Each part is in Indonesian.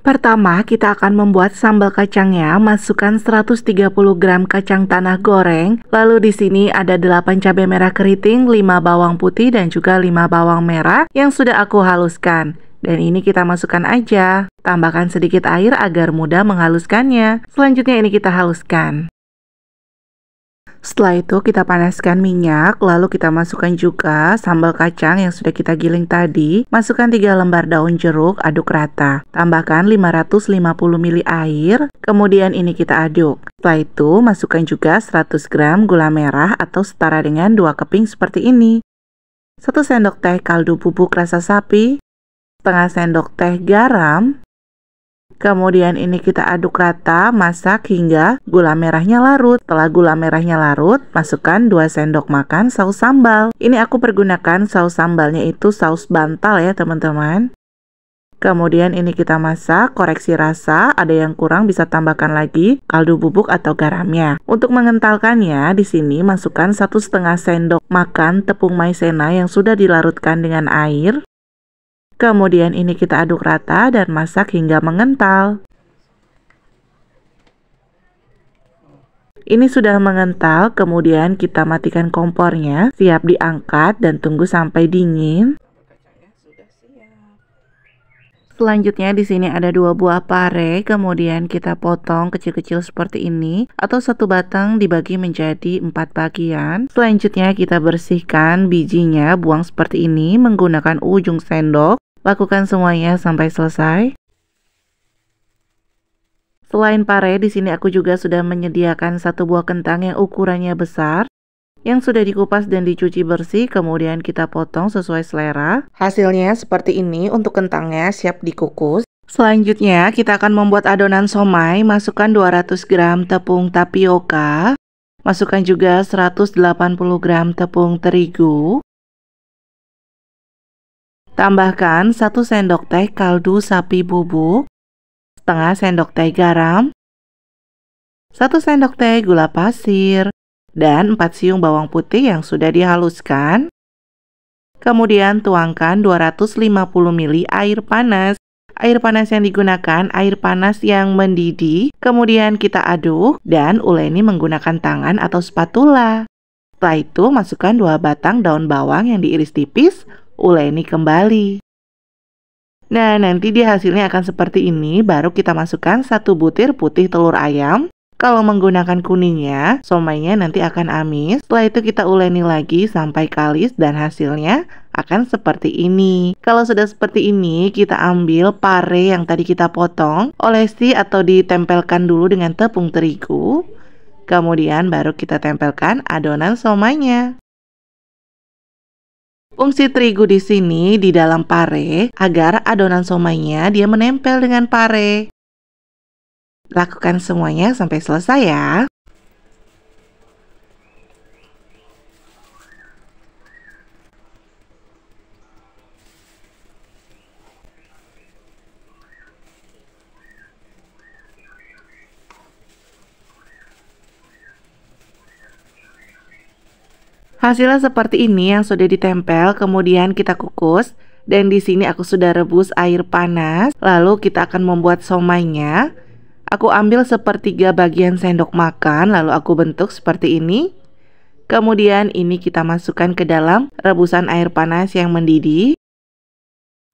Pertama, kita akan membuat sambal kacangnya. Masukkan 130 gram kacang tanah goreng. Lalu di sini ada 8 cabai merah keriting, 5 bawang putih dan juga 5 bawang merah yang sudah aku haluskan. Dan ini kita masukkan aja. Tambahkan sedikit air agar mudah menghaluskannya. Selanjutnya ini kita haluskan. Setelah itu kita panaskan minyak, lalu kita masukkan juga sambal kacang yang sudah kita giling tadi. Masukkan 3 lembar daun jeruk, aduk rata. Tambahkan 550 ml air, kemudian ini kita aduk. Setelah itu masukkan juga 100 gram gula merah atau setara dengan 2 keping seperti ini. 1 sendok teh kaldu bubuk rasa sapi, setengah sendok teh garam. Kemudian ini kita aduk rata, masak hingga gula merahnya larut. Setelah gula merahnya larut, masukkan 2 sendok makan saus sambal. Ini aku pergunakan saus sambalnya itu saus bantal ya teman-teman. Kemudian ini kita masak, koreksi rasa, ada yang kurang bisa tambahkan lagi kaldu bubuk atau garamnya. Untuk mengentalkannya, di sini masukkan 1,5 sendok makan tepung maizena yang sudah dilarutkan dengan air. Kemudian ini kita aduk rata dan masak hingga mengental. Ini sudah mengental, kemudian kita matikan kompornya, siap diangkat dan tunggu sampai dingin. Selanjutnya di sini ada 2 buah pare, kemudian kita potong kecil-kecil seperti ini atau 1 batang dibagi menjadi 4 bagian. Selanjutnya kita bersihkan bijinya, buang seperti ini menggunakan ujung sendok. Lakukan semuanya sampai selesai. Selain pare, di sini aku juga sudah menyediakan 1 buah kentang yang ukurannya besar, yang sudah dikupas dan dicuci bersih, kemudian kita potong sesuai selera. Hasilnya seperti ini untuk kentangnya siap dikukus. Selanjutnya kita akan membuat adonan somai. Masukkan 200 gram tepung tapioka, masukkan juga 180 gram tepung terigu. Tambahkan 1 sendok teh kaldu sapi bubuk, setengah sendok teh garam, 1 sendok teh gula pasir, dan 4 siung bawang putih yang sudah dihaluskan. Kemudian tuangkan 250 ml air panas. Air panas yang digunakan air panas yang mendidih. Kemudian kita aduk dan uleni menggunakan tangan atau spatula. Setelah itu masukkan 2 batang daun bawang yang diiris tipis. Uleni kembali. Nah, nanti di hasilnya akan seperti ini. Baru kita masukkan 1 butir putih telur ayam. Kalau menggunakan kuningnya, somainya nanti akan amis. Setelah itu kita uleni lagi sampai kalis dan hasilnya akan seperti ini. Kalau sudah seperti ini, kita ambil pare yang tadi kita potong, olesi atau ditempelkan dulu dengan tepung terigu. Kemudian baru kita tempelkan adonan somainya. Fungsi terigu di sini di dalam pare agar adonan somainya dia menempel dengan pare. Lakukan semuanya sampai selesai ya. Hasilnya seperti ini yang sudah ditempel, kemudian kita kukus. Dan di sini aku sudah rebus air panas. Lalu kita akan membuat somainya. Aku ambil 1/3 bagian sendok makan, lalu aku bentuk seperti ini. Kemudian ini kita masukkan ke dalam rebusan air panas yang mendidih.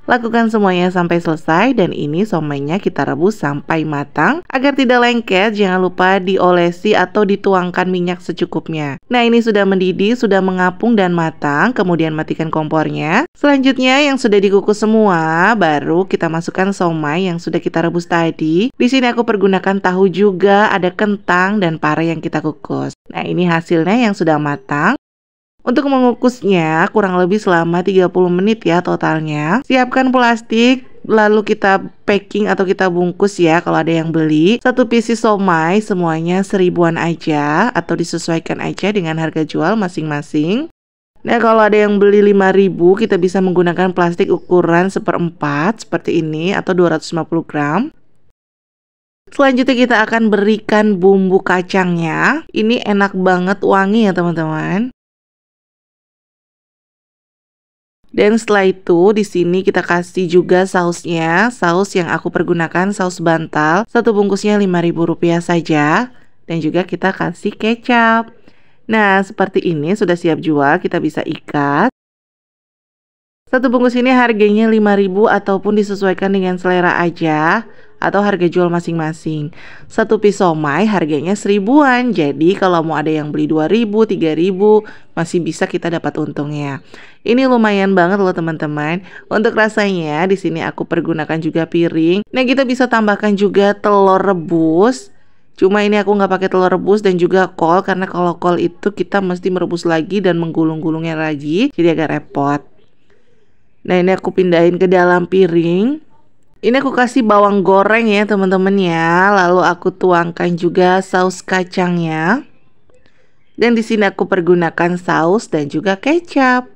Lakukan semuanya sampai selesai dan ini somainya kita rebus sampai matang. Agar tidak lengket, jangan lupa diolesi atau dituangkan minyak secukupnya. Nah, ini sudah mendidih, sudah mengapung dan matang. Kemudian matikan kompornya. Selanjutnya yang sudah dikukus semua, baru kita masukkan somai yang sudah kita rebus tadi. Di sini aku pergunakan tahu juga, ada kentang dan pare yang kita kukus. Nah, ini hasilnya yang sudah matang. Untuk mengukusnya kurang lebih selama 30 menit ya totalnya. Siapkan plastik, lalu kita packing atau kita bungkus ya kalau ada yang beli. 1 pieces somai semuanya 1000-an aja atau disesuaikan aja dengan harga jual masing-masing. Nah, kalau ada yang beli 5.000, kita bisa menggunakan plastik ukuran 1/4 seperti ini atau 250 gram. Selanjutnya kita akan berikan bumbu kacangnya. Ini enak banget, wangi ya teman-teman. Dan setelah itu di sini kita kasih juga sausnya. Saus yang aku pergunakan saus bantal. Satu bungkusnya Rp5.000 saja. Dan juga kita kasih kecap. Nah, seperti ini sudah siap jual, kita bisa ikat. Satu bungkus ini harganya Rp5.000 ataupun disesuaikan dengan selera aja, atau harga jual masing-masing. Satu piece somai harganya Rp1.000-an. Jadi kalau mau ada yang beli Rp2.000, Rp3.000, masih bisa kita dapat untungnya. Ini lumayan banget loh teman-teman. Untuk rasanya di sini aku pergunakan juga piring. Nah, kita bisa tambahkan juga telur rebus. Cuma ini aku nggak pakai telur rebus dan juga kol, karena kalau kol itu kita mesti merebus lagi dan menggulung-gulungnya lagi, jadi agak repot. Nah, ini aku pindahin ke dalam piring. Ini aku kasih bawang goreng ya teman-teman ya. Lalu aku tuangkan juga saus kacangnya. Dan di sini aku pergunakan saus dan juga kecap.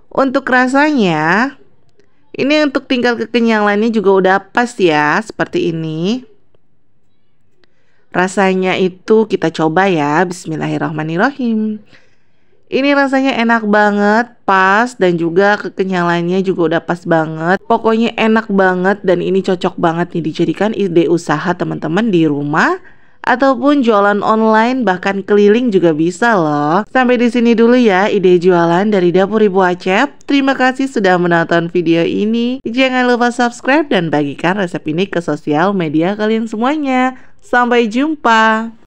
Untuk rasanya, ini untuk tingkat kekenyalannya juga udah pas ya, seperti ini. Rasanya itu kita coba ya. Bismillahirrahmanirrahim. Ini rasanya enak banget, pas, dan juga kekenyalannya juga udah pas banget. Pokoknya enak banget dan ini cocok banget nih dijadikan ide usaha teman-teman di rumah ataupun jualan online, bahkan keliling juga bisa loh. Sampai di sini dulu ya ide jualan dari Dapur Ibu Acep. Terima kasih sudah menonton video ini. Jangan lupa subscribe dan bagikan resep ini ke sosial media kalian semuanya. Sampai jumpa.